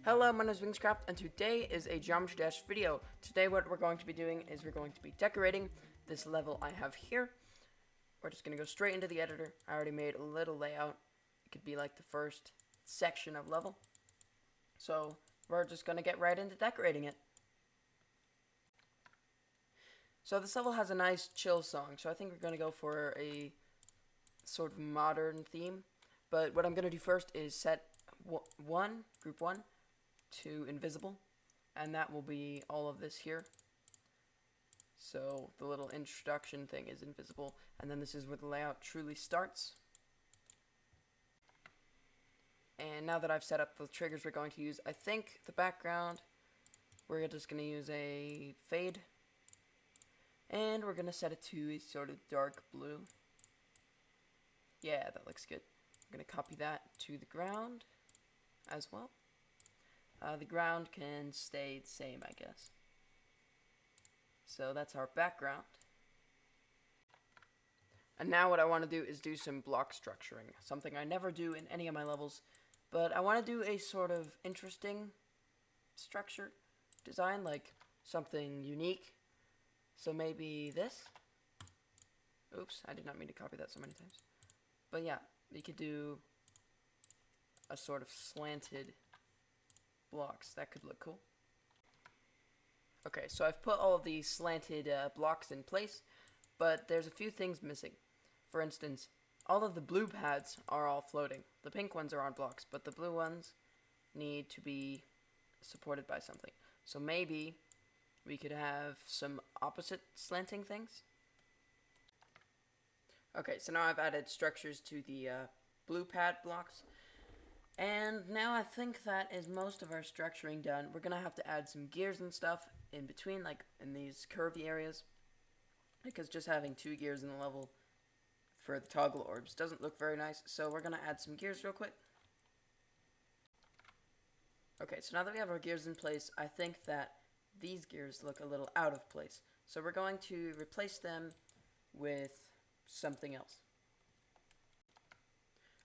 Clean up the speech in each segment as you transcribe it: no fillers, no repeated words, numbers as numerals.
Hello, my name is Wingscraft, and today is a Geometry Dash video. Today what we're going to be doing is we're going to be decorating this level I have here. We're just going to go straight into the editor. I already made a little layout. It could be like the first section of level. So we're just going to get right into decorating it. So this level has a nice chill song, so I think we're going to go for a sort of modern theme. But what I'm going to do first is set group 1 to invisible, and that will be all of this here. So the little introduction thing is invisible, and then this is where the layout truly starts. And now that I've set up the triggers we're going to use, I think the background, we're just going to use a fade, and we're going to set it to a sort of dark blue. Yeah, that looks good. I'm going to copy that to the ground as well. The ground can stay the same, I guess. So that's our background. And now what I want to do is do some block structuring, something I never do in any of my levels, but I want to do a sort of interesting structure design, like something unique. So maybe this. Oops, I did not mean to copy that so many times. But yeah, you could do a sort of slanted blocks. That could look cool. Okay, so I've put all of these slanted blocks in place, but there's a few things missing. For instance, all of the blue pads are all floating. The pink ones are on blocks, but the blue ones need to be supported by something. So maybe we could have some opposite slanting things. Okay, so now I've added structures to the blue pad blocks. And now I think that is most of our structuring done. We're going to have to add some gears and stuff in between, like in these curvy areas. Because just having 2 gears in the level for the toggle orbs doesn't look very nice. So we're going to add some gears real quick. Okay, so now that we have our gears in place, I think that these gears look a little out of place. So we're going to replace them with something else.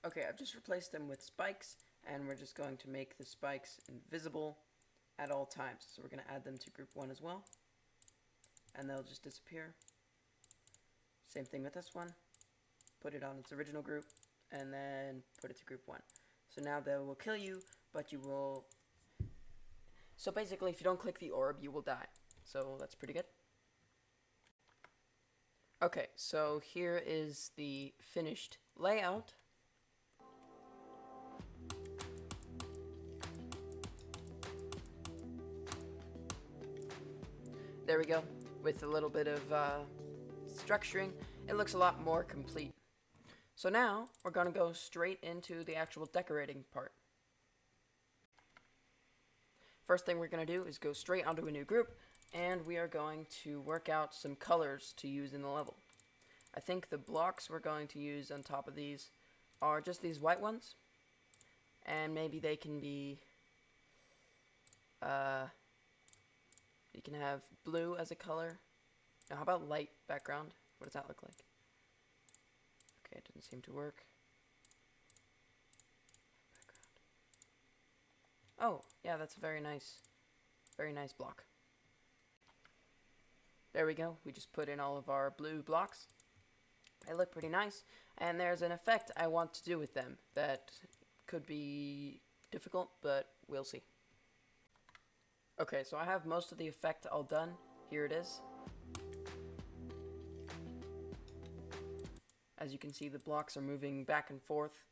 Okay, I've just replaced them with spikes, and we're just going to make the spikes invisible at all times. So we're going to add them to group 1 as well, and they'll just disappear. Same thing with this one. Put it on its original group, and then put it to group 1. So now they will kill you, but you will... So basically, if you don't click the orb, you will die. So that's pretty good. Okay, so here is the finished layout. There we go. With a little bit of structuring, it looks a lot more complete. So now, we're going to go straight into the actual decorating part. First thing we're going to do is go straight onto a new group, and we are going to work out some colors to use in the level. I think the blocks we're going to use on top of these are just these white ones, and maybe they can be... you can have blue as a color. Now, how about light background? What does that look like? Okay, it didn't seem to work. Background. Oh, yeah, that's a very nice block. There we go. We just put in all of our blue blocks. They look pretty nice. And there's an effect I want to do with them that could be difficult, but we'll see. Okay, so I have most of the effect all done. Here it is. As you can see, the blocks are moving back and forth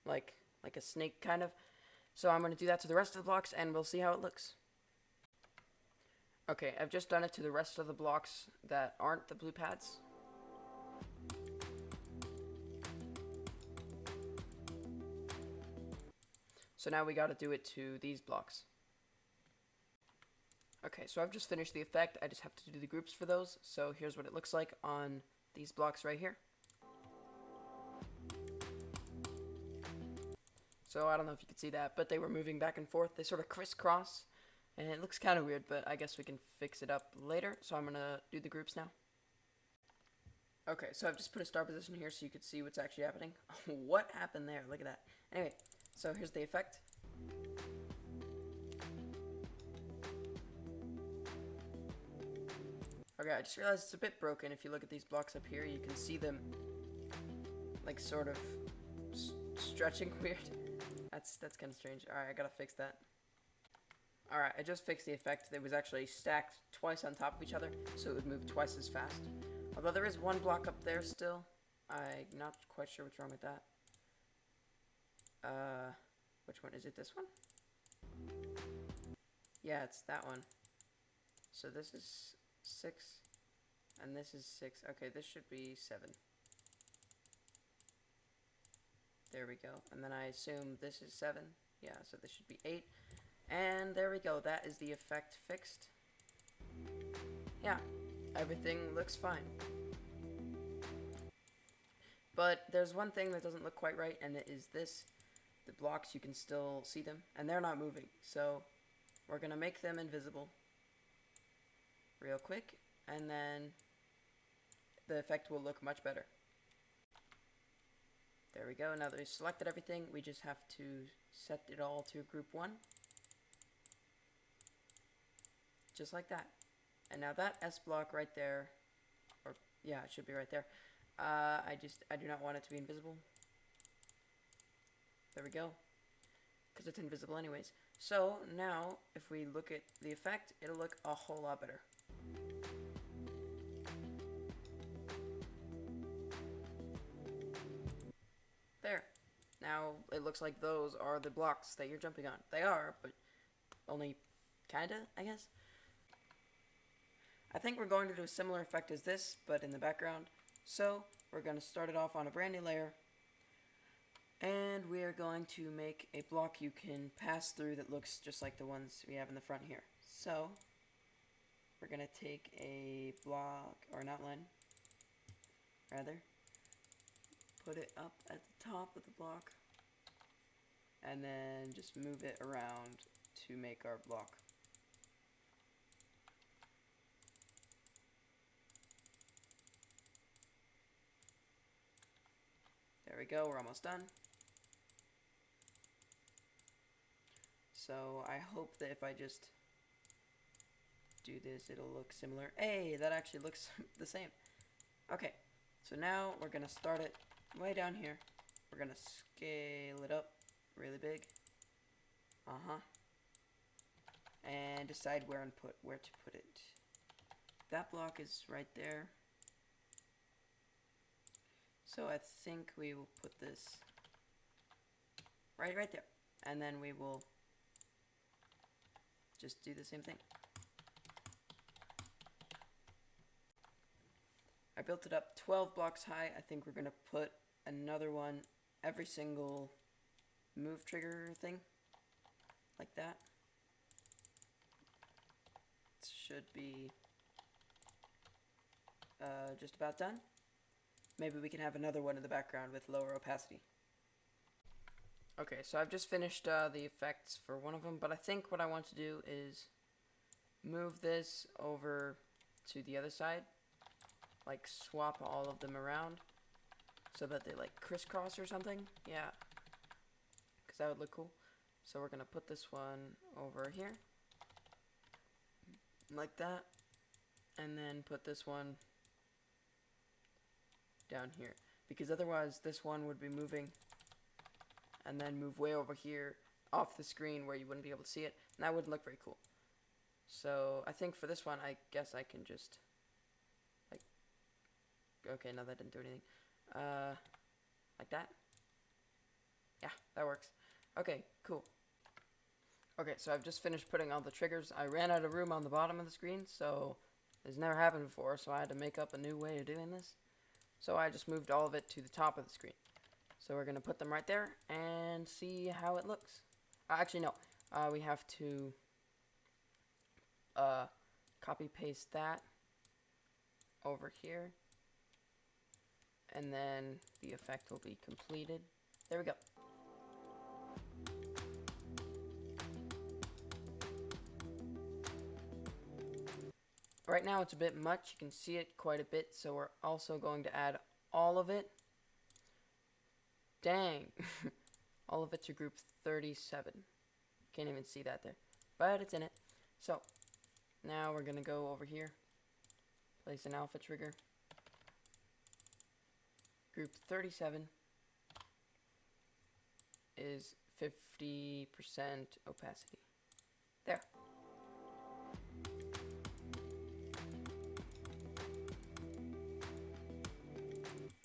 like a snake, kind of. So I'm going to do that to the rest of the blocks, and we'll see how it looks. Okay, I've just done it to the rest of the blocks that aren't the blue pads. So now we got to do it to these blocks. Okay, so I've just finished the effect. I just have to do the groups for those. So here's what it looks like on these blocks right here. So I don't know if you could see that, but they were moving back and forth. They sort of crisscross, and it looks kind of weird, but I guess we can fix it up later. So I'm going to do the groups now. Okay, so I've just put a star position here so you could see what's actually happening. What happened there? Look at that. Anyway, so here's the effect. Okay, I just realized it's a bit broken. If you look at these blocks up here, you can see them like sort of stretching weird. That's kind of strange. Alright, I gotta fix that. Alright, I just fixed the effect. It was actually stacked twice on top of each other, so it would move twice as fast. Although there is one block up there still. I'm not quite sure what's wrong with that. Which one? Is it this one? Yeah, it's that one. So this is 6, and this is 6. Okay, this should be 7. There we go. And then I assume this is 7. Yeah, so this should be 8. And there we go. That is the effect fixed. Yeah, everything looks fine. But there's one thing that doesn't look quite right, and it is this. The blocks, you can still see them, and they're not moving. So we're going to make them invisible real quick, and then the effect will look much better. There we go. Now that we've selected everything, we just have to set it all to group 1. Just like that. And now that S block right there, or yeah, it should be right there. I do not want it to be invisible. There we go. Because it's invisible anyways. So now, if we look at the effect, it'll look a whole lot better. There. Now, it looks like those are the blocks that you're jumping on. They are, but only kinda, I guess. I think we're going to do a similar effect as this, but in the background. So, we're going to start it off on a brand new layer. And we are going to make a block you can pass through that looks just like the ones we have in the front here. So, we're going to take a block, or an outline, rather. Put it up at the top of the block. And then just move it around to make our block. There we go, we're almost done. So I hope that if I just do this, it'll look similar. Hey, that actually looks the same. Okay, so now we're going to start it way down here. We're going to scale it up really big. And decide where to put it. That block is right there. So I think we will put this right there. And then we will just do the same thing. I built it up 12 blocks high. I think we're going to put another one every single move trigger thing. Like that. It should be just about done. Maybe we can have another one in the background with lower opacity. Okay, so I've just finished the effects for one of them, but I think what I want to do is move this over to the other side. Like swap all of them around so that they like crisscross or something. Yeah, because that would look cool. So we're going to put this one over here. Like that. And then put this one down here, because otherwise this one would be moving and then move way over here off the screen where you wouldn't be able to see it, and that wouldn't look very cool. So I think for this one, I guess I can just like, okay, no, that didn't do anything. Like that. Yeah, that works. Okay, cool. Okay, so I've just finished putting all the triggers. I ran out of room on the bottom of the screen, so this never happened before, so I had to make up a new way of doing this. So I just moved all of it to the top of the screen. So we're going to put them right there and see how it looks. Actually, no. We have to copy paste that over here. And then the effect will be completed. There we go. Right now it's a bit much. You can see it quite a bit, so we're also going to add all of it. Dang. All of it to group 37. Can't even see that there, but it's in it. So now we're going to go over here, Place an alpha trigger. Group 37 is 50% opacity. There.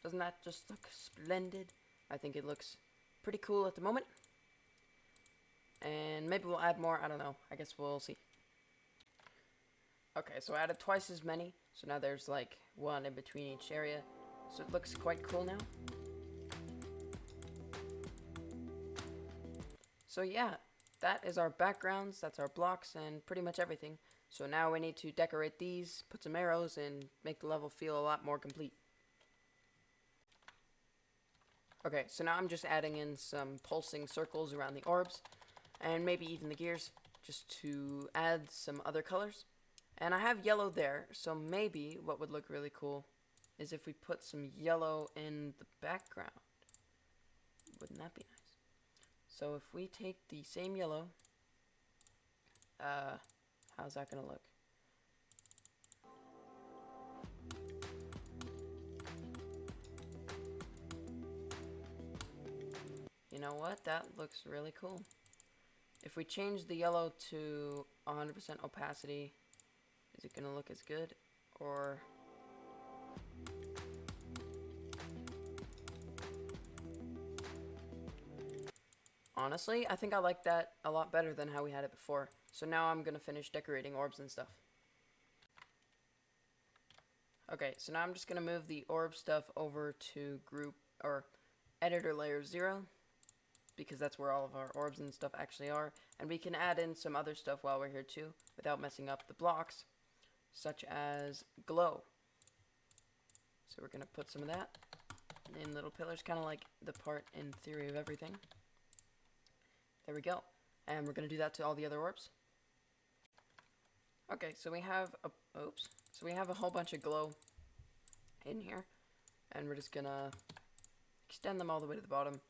Doesn't that just look splendid? I think it looks pretty cool at the moment. And maybe we'll add more, I don't know. I guess we'll see. Okay, so I added twice as many. So now there's like one in between each area. So it looks quite cool now. So yeah, that is our backgrounds, that's our blocks, and pretty much everything. So now we need to decorate these, put some arrows, and make the level feel a lot more complete. Okay, so now I'm just adding in some pulsing circles around the orbs, and maybe even the gears, just to add some other colors. And I have yellow there, so maybe what would look really cool is if we put some yellow in the background. Wouldn't that be nice? So if we take the same yellow, how's that gonna look? You know what? That looks really cool. If we change the yellow to 100% opacity, is it gonna look as good? Or honestly, I think I like that a lot better than how we had it before. So now I'm gonna finish decorating orbs and stuff. Okay, so now I'm just gonna move the orb stuff over to group or editor layer 0, because that's where all of our orbs and stuff actually are, and we can add in some other stuff while we're here too without messing up the blocks, such as glow. So we're gonna put some of that in little pillars, kind of like the part in Theory of Everything. There we go. And we're gonna do that to all the other orbs. Okay, so we have a whole bunch of glow in here, and we're just gonna extend them all the way to the bottom.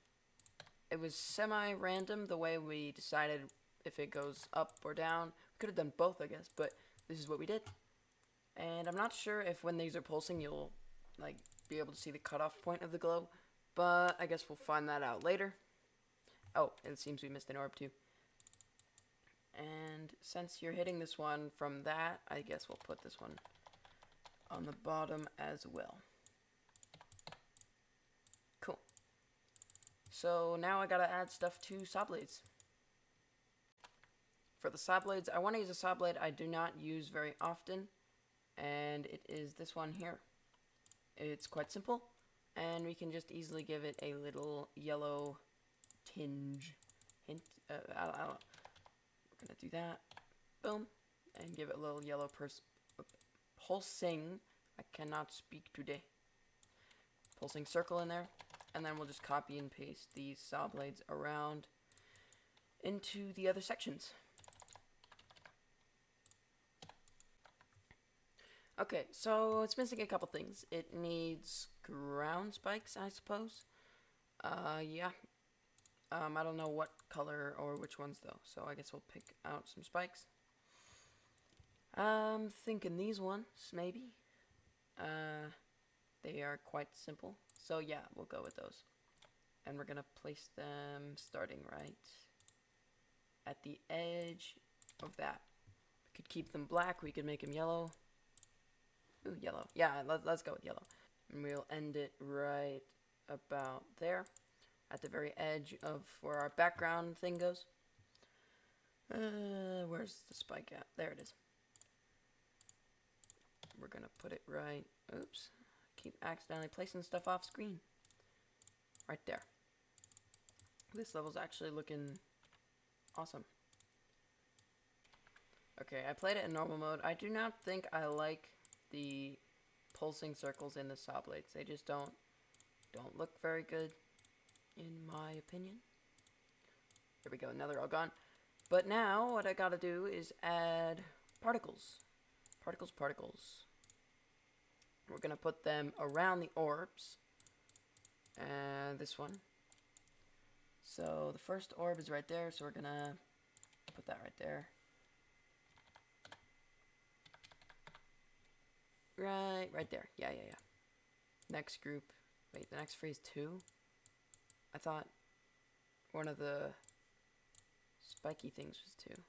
It was semi-random the way we decided if it goes up or down. We could have done both, I guess, but this is what we did. And I'm not sure if when these are pulsing you'll like be able to see the cutoff point of the glow, but I guess we'll find that out later. Oh, it seems we missed an orb too. And since you're hitting this one from that, I guess we'll put this one on the bottom as well. Cool. So now I gotta add stuff to saw blades. For the saw blades, I want to use a saw blade I do not use very often, and it is this one here. It's quite simple, and we can just easily give it a little yellow tinge. Hint. I don't know. We're gonna do that. Boom, and give it a little yellow pulsing. I cannot speak today. Pulsing circle in there. And then we'll just copy and paste these saw blades around into the other sections. Okay, so it's missing a couple things. It needs ground spikes, I suppose. Yeah. I don't know what color or which ones though, so I guess we'll pick out some spikes. I'm thinking these ones, maybe. They are quite simple. So yeah, we'll go with those. And we're gonna place them starting right at the edge of that. We could keep them black, we could make them yellow. Ooh, yellow. Yeah, let's go with yellow. And we'll end it right about there, at the very edge of where our background thing goes. Where's the spike at? There it is. We're gonna put it right, oops. Keep accidentally placing stuff off screen. Right there. This level's actually looking awesome. Okay, I played it in normal mode. I do not think I like the pulsing circles in the saw blades. They just don't look very good, in my opinion. There we go, now they're all gone. But now, what I gotta do is add particles. Particles. We're gonna put them around the orbs. And this one. So the first orb is right there, so we're gonna put that right there. right there. Yeah. Next group. Wait, the next phrase 2? I thought one of the spiky things was 2.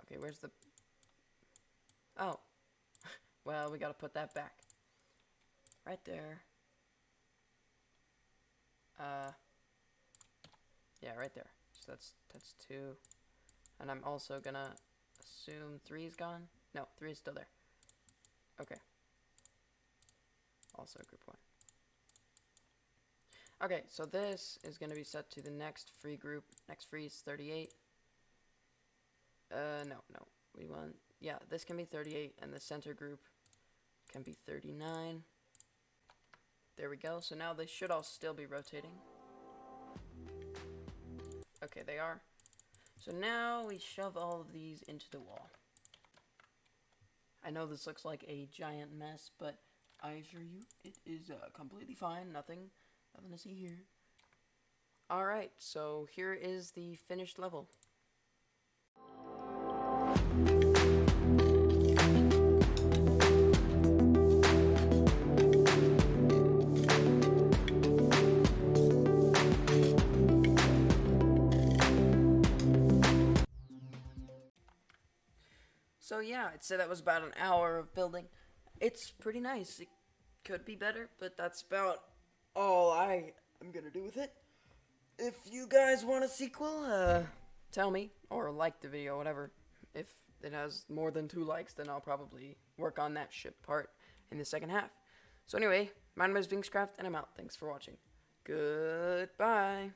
Okay, where's the... Oh. Well, we gotta put that back. Right there. Yeah, right there. So that's 2. And I'm also gonna assume 3 is gone. No, 3 is still there. Okay. Also group 1. Okay, so this is gonna be set to the next free group. Next free is 38. No. We want... Yeah, this can be 38, and the center group can be 39. There we go. So now they should all still be rotating. Okay, they are. So now we shove all of these into the wall. I know this looks like a giant mess, but I assure you it is completely fine. Nothing to see here. Alright, so here is the finished level. So yeah, I'd say that was about an hour of building. It's pretty nice. It could be better, but that's about all I am gonna do with it. If you guys want a sequel, tell me, or like the video, whatever. If it has more than 2 likes, then I'll probably work on that ship part in the second half. So anyway, my name is Vinxcraft, and I'm out. Thanks for watching. Goodbye.